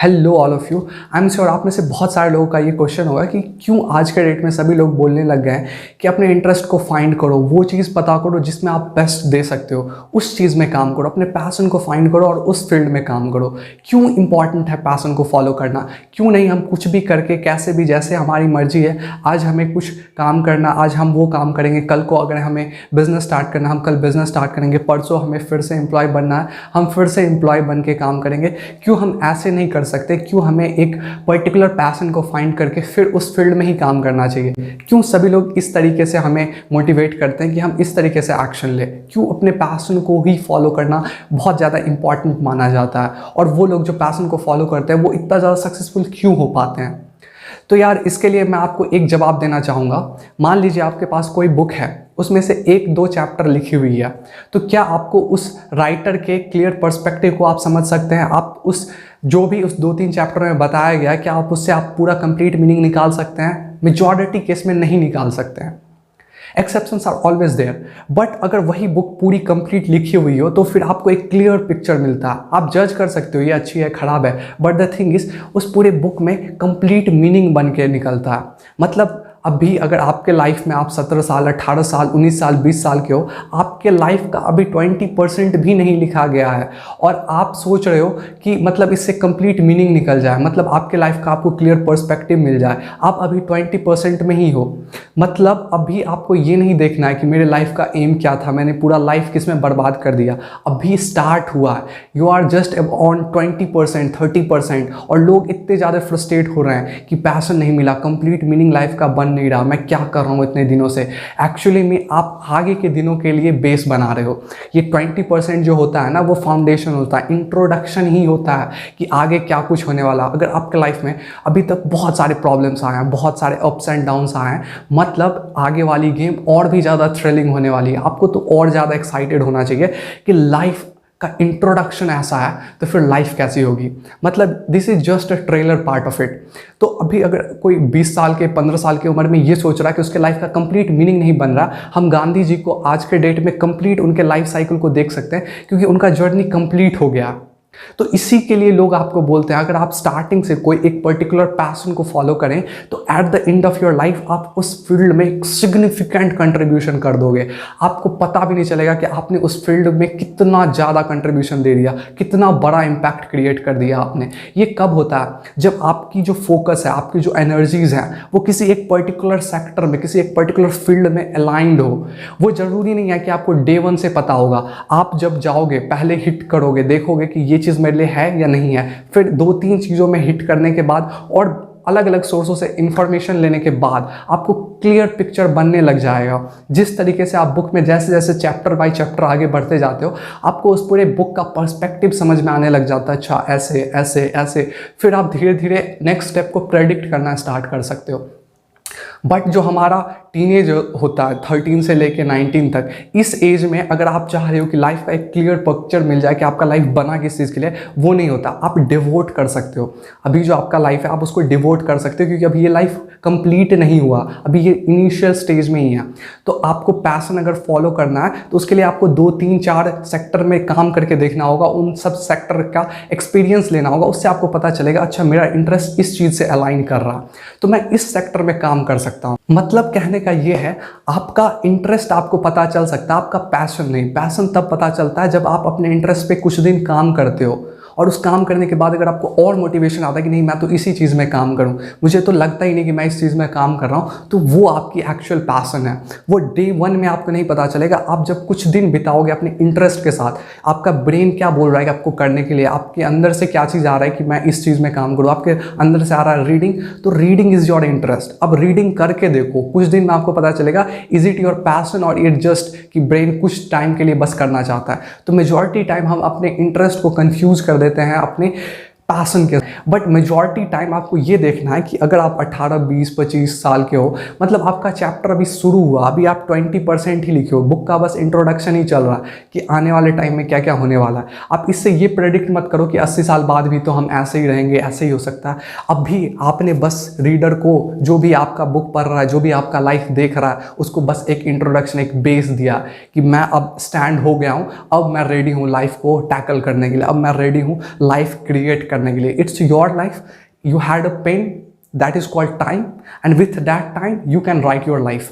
Hello all of you. I am sure आप में से बहुत सारे लोगों का ये क्वेश्चन होगा कि क्यों आज के डेट में सभी लोग बोलने लग गए हैं कि अपने इंटरेस्ट को फाइंड करो, वो चीज़ पता करो जिसमें आप बेस्ट दे सकते हो, उस चीज़ में काम करो, अपने पैशन को फाइंड करो और उस फील्ड में काम करो। क्यों इंपॉर्टेंट है पैशन को फॉलो करना? क्यों नहीं हम कुछ भी करके कैसे भी जैसे हमारी मर्जी है, आज हमें कुछ काम करना, आज हम वो काम करेंगे, कल को अगर हमें बिजनेस स्टार्ट करना हम कल बिजनेस स्टार्ट करेंगे, परसों हमें फिर से एम्प्लॉय बनना है हम फिर से एम्प्लॉय बन के काम करेंगे। क्यों हम ऐसे नहीं कर सकते? क्यों हमें एक पर्टिकुलर पैशन को फाइंड करके फिर उस फील्ड में ही काम करना चाहिए? क्यों सभी लोग इस तरीके से हमें मोटिवेट करते हैं कि हम इस तरीके से एक्शन लें? क्यों अपने पैशन को ही फॉलो करना बहुत ज़्यादा इंपॉर्टेंट माना जाता है? और वो लोग जो पैशन को फॉलो करते हैं वो इतना ज़्यादा सक्सेसफुल क्यों हो पाते हैं? तो यार इसके लिए मैं आपको एक जवाब देना चाहूँगा। मान लीजिए आपके पास कोई बुक है, उसमें से 1-2 चैप्टर लिखी हुई है, तो क्या आपको उस राइटर के क्लियर पर्सपेक्टिव को आप समझ सकते हैं? आप उस जो भी उस 2-3 चैप्टर में बताया गया है, क्या आप उससे आप पूरा कंप्लीट मीनिंग निकाल सकते हैं? मेजॉरिटी केस में नहीं निकाल सकते हैं। Exceptions are always there, but अगर वही बुक पूरी कंप्लीट लिखी हुई हो तो फिर आपको एक क्लियर पिक्चर मिलता है। आप जज कर सकते हो ये अच्छी है खराब है, बट द थिंग इज उस पूरे बुक में कंप्लीट मीनिंग बन के निकलता है। मतलब अभी अगर आपके लाइफ में आप 17 साल 18 साल 19 साल 20 साल के हो, आपके लाइफ का अभी 20% भी नहीं लिखा गया है और आप सोच रहे हो कि मतलब इससे कंप्लीट मीनिंग निकल जाए, मतलब आपके लाइफ का आपको क्लियर पर्सपेक्टिव मिल जाए। आप अभी 20% में ही हो। मतलब अभी आपको ये नहीं देखना है कि मेरे लाइफ का एम क्या था, मैंने पूरा लाइफ किसमें बर्बाद कर दिया। अभी स्टार्ट हुआ है, यू आर जस्ट ऑन 20% 30%, और लोग इतने ज़्यादा फ्रस्ट्रेट हो रहे हैं कि पैशन नहीं मिला, कंप्लीट मीनिंग लाइफ का बन नहीं रहा, मैं क्या कर रहा हूँ इतने दिनों से। एक्चुअली में आप आगे के दिनों के लिए बेस बना रहे हो। ये 20% जो होता है ना, वो फाउंडेशन होता है, इंट्रोडक्शन ही होता है कि आगे क्या कुछ होने वाला। अगर आपके लाइफ में अभी तक बहुत सारे प्रॉब्लम्स आए हैं, बहुत सारे अप्स एंड डाउन्स आए हैं, मतलब आगे वाली गेम और भी ज़्यादा थ्रिलिंग होने वाली है। आपको तो और ज़्यादा एक्साइटेड होना चाहिए कि लाइफ का इंट्रोडक्शन ऐसा है तो फिर लाइफ कैसी होगी। मतलब this is just a trailer part of it. तो अभी अगर कोई 20 साल के 15 साल की उम्र में ये सोच रहा है कि उसके लाइफ का कंप्लीट मीनिंग नहीं बन रहा, हम गांधी जी को आज के डेट में कंप्लीट उनके लाइफ साइकिल को देख सकते हैं क्योंकि उनका जर्नी कंप्लीट हो गया। तो इसी के लिए लोग आपको बोलते हैं अगर आप स्टार्टिंग से कोई एक पर्टिकुलर पैशन को फॉलो करें तो at the end of your life आप उस फील्ड में एक सिग्निफिकेंट कंट्रीब्यूशन कर दोगे। आपको पता भी नहीं चलेगा कि आपने उस फील्ड में कितना ज़्यादा कंट्रीब्यूशन दे दिया, कितना बड़ा इम्पैक्ट क्रिएट कर दिया आपने। ये कब होता है? जब आपकी जो फोकस है, आपकी जो एनर्जीज हैं, वो किसी एक पर्टिकुलर सेक्टर में, किसी एक पर्टिकुलर फील्ड में अलाइंड हो। वो जरूरी नहीं है कि आपको डे 1 से पता होगा। आप जब जाओगे पहले हिट करोगे, देखोगे कि ये चीज़ मेरे लिए है या नहीं है, फिर 2-3 चीज़ों में हिट करने के बाद और अलग अलग सोर्सों से इंफॉर्मेशन लेने के बाद आपको क्लियर पिक्चर बनने लग जाएगा। जिस तरीके से आप बुक में जैसे जैसे चैप्टर बाय चैप्टर आगे बढ़ते जाते हो, आपको उस पूरे बुक का पर्सपेक्टिव समझ में आने लग जाता है। अच्छा ऐसे ऐसे ऐसे, फिर आप धीरे धीरे नेक्स्ट स्टेप को प्रेडिक्ट करना स्टार्ट कर सकते हो। बट जो हमारा टीनेज होता है 13 से लेके 19 तक, इस एज में अगर आप चाह रहे हो कि लाइफ का एक क्लियर पिक्चर मिल जाए कि आपका लाइफ बना किस चीज़ के लिए, वो नहीं होता। आप डिवोट कर सकते हो। अभी जो आपका लाइफ है आप उसको डिवोट कर सकते हो क्योंकि अभी ये लाइफ कंप्लीट नहीं हुआ, अभी ये इनिशियल स्टेज में ही है। तो आपको पैशन अगर फॉलो करना है तो उसके लिए आपको 2-3-4 सेक्टर में काम करके देखना होगा, उन सब सेक्टर का एक्सपीरियंस लेना होगा। उससे आपको पता चलेगा अच्छा मेरा इंटरेस्ट इस चीज़ से अलाइन कर रहा, तो मैं इस सेक्टर में काम कर सकता हूँ। मतलब कहने का ये है, आपका इंटरेस्ट आपको पता चल सकता है, आपका पैशन नहीं। पैशन तब पता चलता है जब आप अपने इंटरेस्ट पे कुछ दिन काम करते हो और उस काम करने के बाद अगर आपको और मोटिवेशन आता है कि नहीं मैं तो इसी चीज़ में काम करूं, मुझे तो लगता ही नहीं कि मैं इस चीज़ में काम कर रहा हूं, तो वो आपकी एक्चुअल पैशन है। वो डे 1 में आपको नहीं पता चलेगा। आप जब कुछ दिन बिताओगे अपने इंटरेस्ट के साथ, आपका ब्रेन क्या बोल रहा है कि आपको करने के लिए, आपके अंदर से क्या चीज़ आ रहा है कि मैं इस चीज़ में काम करूँ। आपके अंदर से आ रहा है रीडिंग, तो रीडिंग इज़ योर इंटरेस्ट। अब रीडिंग करके देखो, कुछ दिन में आपको पता चलेगा इज इट योर पैशन और इट जस्ट कि ब्रेन कुछ टाइम के लिए बस करना चाहता है। तो मेजॉरिटी टाइम हम अपने इंटरेस्ट को कंफ्यूज कर देते हैं अपने पैशन के। बट मेजॉरिटी टाइम आपको ये देखना है कि अगर आप 18, 20, 25 साल के हो, मतलब आपका चैप्टर अभी शुरू हुआ, अभी आप 20% ही लिखे हो, बुक का बस इंट्रोडक्शन ही चल रहा है कि आने वाले टाइम में क्या क्या होने वाला है। आप इससे ये प्रेडिक्ट मत करो कि 80 साल बाद भी तो हम ऐसे ही रहेंगे, ऐसे ही हो सकता है। अभी आपने बस रीडर को, जो भी आपका बुक पढ़ रहा है, जो भी आपका लाइफ देख रहा है, उसको बस एक इंट्रोडक्शन, एक बेस दिया कि मैं अब स्टैंड हो गया हूँ, अब मैं रेडी हूँ लाइफ को टैकल करने के लिए, अब मैं रेडी हूँ लाइफ क्रिएट करने करने के लिए। It's your life, you had a pen that is called time, and with that time you can write your life.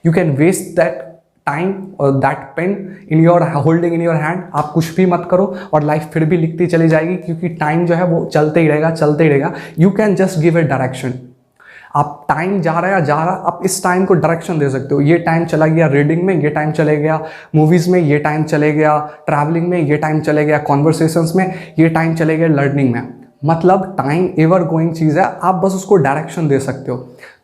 You can waste that time और that pen in your holding in your hand. आप कुछ भी मत करो और life फिर भी लिखती चली जाएगी, क्योंकि टाइम जो है वो चलते ही रहेगा, चलते ही रहेगा। You can just give a direction. आप टाइम जा रहा है, आप इस टाइम को डायरेक्शन दे सकते हो। ये टाइम चला गया रीडिंग में, ये टाइम चले गया मूवीज़ में, ये टाइम चले गया ट्रैवलिंग में, ये टाइम चले गया कॉन्वर्सेशंस में, ये टाइम चले गया लर्निंग में। मतलब टाइम एवर गोइंग चीज़ है, आप बस उसको डायरेक्शन दे सकते हो।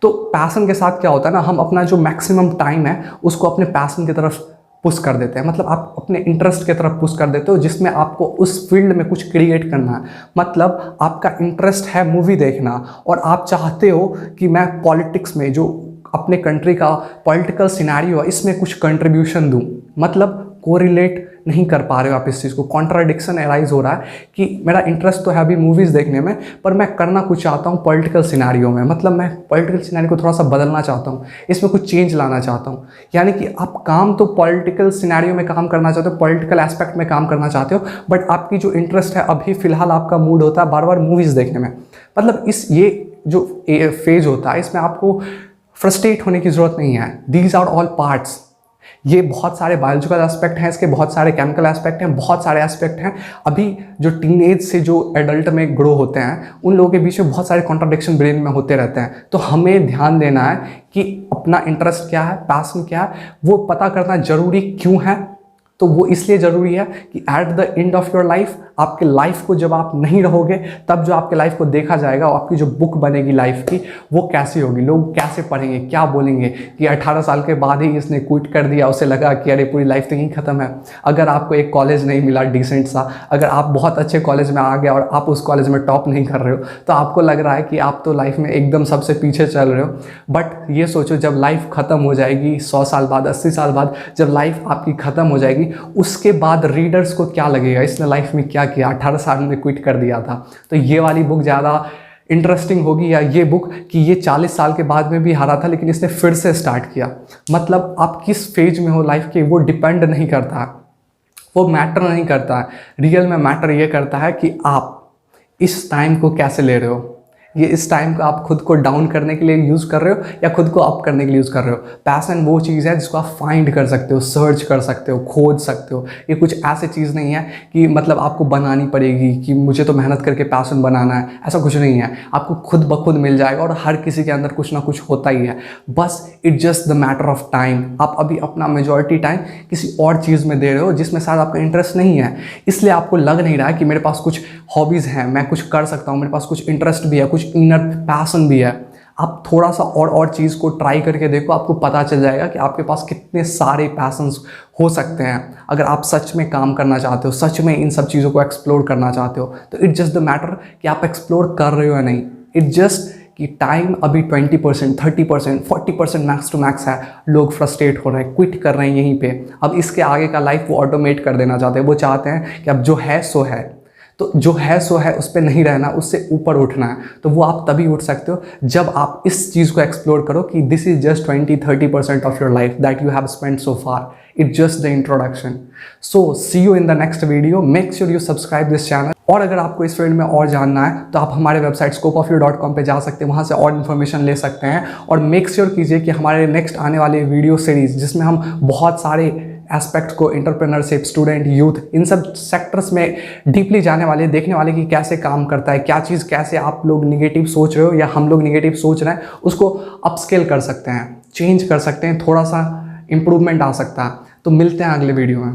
तो पैशन के साथ क्या होता है ना, हम अपना जो मैक्सिमम टाइम है उसको अपने पैशन की तरफ पुश कर देते हैं। मतलब आप अपने इंटरेस्ट की तरफ पुश कर देते हो, जिसमें आपको उस फील्ड में कुछ क्रिएट करना है। मतलब आपका इंटरेस्ट है मूवी देखना और आप चाहते हो कि मैं पॉलिटिक्स में, जो अपने कंट्री का पॉलिटिकल सिनेरियो है, इसमें कुछ कंट्रीब्यूशन दूं। मतलब कोरिलेट नहीं कर पा रहे हो आप इस चीज़ को, कॉन्ट्राडिक्शन एराइज हो रहा है कि मेरा इंटरेस्ट तो है अभी मूवीज़ देखने में, पर मैं करना कुछ चाहता हूँ पॉलिटिकल सिनेरियो में। मतलब मैं पॉलिटिकल सिनेरियो को थोड़ा सा बदलना चाहता हूँ, इसमें कुछ चेंज लाना चाहता हूँ। यानी कि आप काम तो पॉलिटिकल सिनेरियो में काम करना चाहते हो, पॉलिटिकल एस्पेक्ट में काम करना चाहते हो, बट आपकी जो इंटरेस्ट है अभी फ़िलहाल आपका मूड होता है बार बार मूवीज़ देखने में। मतलब ये जो फेज होता है, इसमें आपको फ्रस्ट्रेट होने की ज़रूरत नहीं है। These are all parts. ये बहुत सारे बायोलॉजिकल एस्पेक्ट हैं, इसके बहुत सारे केमिकल एस्पेक्ट हैं, बहुत सारे एस्पेक्ट हैं। अभी जो टीनेज से जो एडल्ट में ग्रो होते हैं, उन लोगों के बीच में बहुत सारे कॉन्ट्राडिक्शन ब्रेन में होते रहते हैं। तो हमें ध्यान देना है कि अपना इंटरेस्ट क्या है, पैशन क्या है, वो पता करना जरूरी क्यों है। तो वो इसलिए ज़रूरी है कि at the end of your life, आपके लाइफ को जब आप नहीं रहोगे, तब जो आपके लाइफ को देखा जाएगा, और आपकी जो बुक बनेगी लाइफ की, वो कैसी होगी, लोग कैसे पढ़ेंगे, क्या बोलेंगे कि 18 साल के बाद ही इसने क्विट कर दिया, उसे लगा कि अरे पूरी लाइफ तो यहीं ख़त्म है। अगर आपको एक कॉलेज नहीं मिला डिसेंट सा, अगर आप बहुत अच्छे कॉलेज में आ गए और आप उस कॉलेज में टॉप नहीं कर रहे हो, तो आपको लग रहा है कि आप तो लाइफ में एकदम सबसे पीछे चल रहे हो। बट ये सोचो, जब लाइफ ख़त्म हो जाएगी 100 साल बाद, 80 साल बाद, जब लाइफ आपकी ख़त्म हो जाएगी, उसके बाद रीडर्स को क्या लगेगा, इसने लाइफ में क्या किया, 18 साल में क्विट कर दिया था। तो ये वाली बुक ज़्यादा इंटरेस्टिंग होगी, या ये बुक कि ये 40 साल के बाद में भी हारा था लेकिन इसने फिर से स्टार्ट किया। मतलब आप किस फेज में हो लाइफ के, वो डिपेंड नहीं करता, वो मैटर नहीं करता है। रियल में मैटर ये करता है कि आप इस टाइम को कैसे ले रहे हो। ये इस टाइम को आप खुद को डाउन करने के लिए यूज़ कर रहे हो या खुद को अप करने के लिए यूज़ कर रहे हो। पैशन वो चीज़ है जिसको आप फाइंड कर सकते हो, सर्च कर सकते हो, खोज सकते हो। ये कुछ ऐसी चीज़ नहीं है कि मतलब आपको बनानी पड़ेगी कि मुझे तो मेहनत करके पैशन बनाना है, ऐसा कुछ नहीं है। आपको खुद ब खुद मिल जाएगा, और हर किसी के अंदर कुछ ना कुछ होता ही है। बस it's just the matter of time. आप अभी अपना मेजॉरिटी टाइम किसी और चीज़ में दे रहे हो जिसमें शायद आपका इंटरेस्ट नहीं है, इसलिए आपको लग नहीं रहा है कि मेरे पास कुछ हॉबीज़ हैं, मैं कुछ कर सकता हूँ, मेरे पास कुछ इंटरेस्ट भी है, कुछ इनर पैशन भी है। आप थोड़ा सा और चीज़ को ट्राई करके देखो, आपको पता चल जाएगा कि आपके पास कितने सारे पैशंस हो सकते हैं। अगर आप सच में काम करना चाहते हो, सच में इन सब चीज़ों को एक्सप्लोर करना चाहते हो, तो इट्स जस्ट द मैटर कि आप एक्सप्लोर कर रहे हो या नहीं। इट्स जस्ट कि टाइम अभी 20%, 30%, 40% मैक्स टू मैक्स है। लोग फ्रस्ट्रेट हो रहे हैं, क्विट कर रहे हैं यहीं पे। अब इसके आगे का लाइफ वो ऑटोमेट कर देना चाहते हैं। वो चाहते हैं कि अब जो है सो है, तो जो है सो है, उस पर नहीं रहना, उससे ऊपर उठना है। तो वो आप तभी उठ सकते हो जब आप इस चीज़ को एक्सप्लोर करो कि this is just 20-30% of your life that you have spent so far. It's just the introduction. So see you in the next video. Make sure you subscribe this channel. और अगर आपको इस फील्ड में और जानना है तो आप हमारे वेबसाइट scopeofyou.com पे जा सकते हैं, वहाँ से और इन्फॉर्मेशन ले सकते हैं। और मेक श्योर कीजिए कि हमारे नेक्स्ट आने वाले वीडियो सीरीज़, जिसमें हम बहुत सारे एस्पेक्ट्स को, एंटरप्रेन्योरशिप, स्टूडेंट, यूथ, इन सब सेक्टर्स में डीपली जाने वाले, देखने वाले कि कैसे काम करता है, क्या चीज़ कैसे आप लोग निगेटिव सोच रहे हो या हम लोग निगेटिव सोच रहे हैं, उसको अपस्केल कर सकते हैं, चेंज कर सकते हैं, थोड़ा सा इम्प्रूवमेंट आ सकता है। तो मिलते हैं अगले वीडियो में।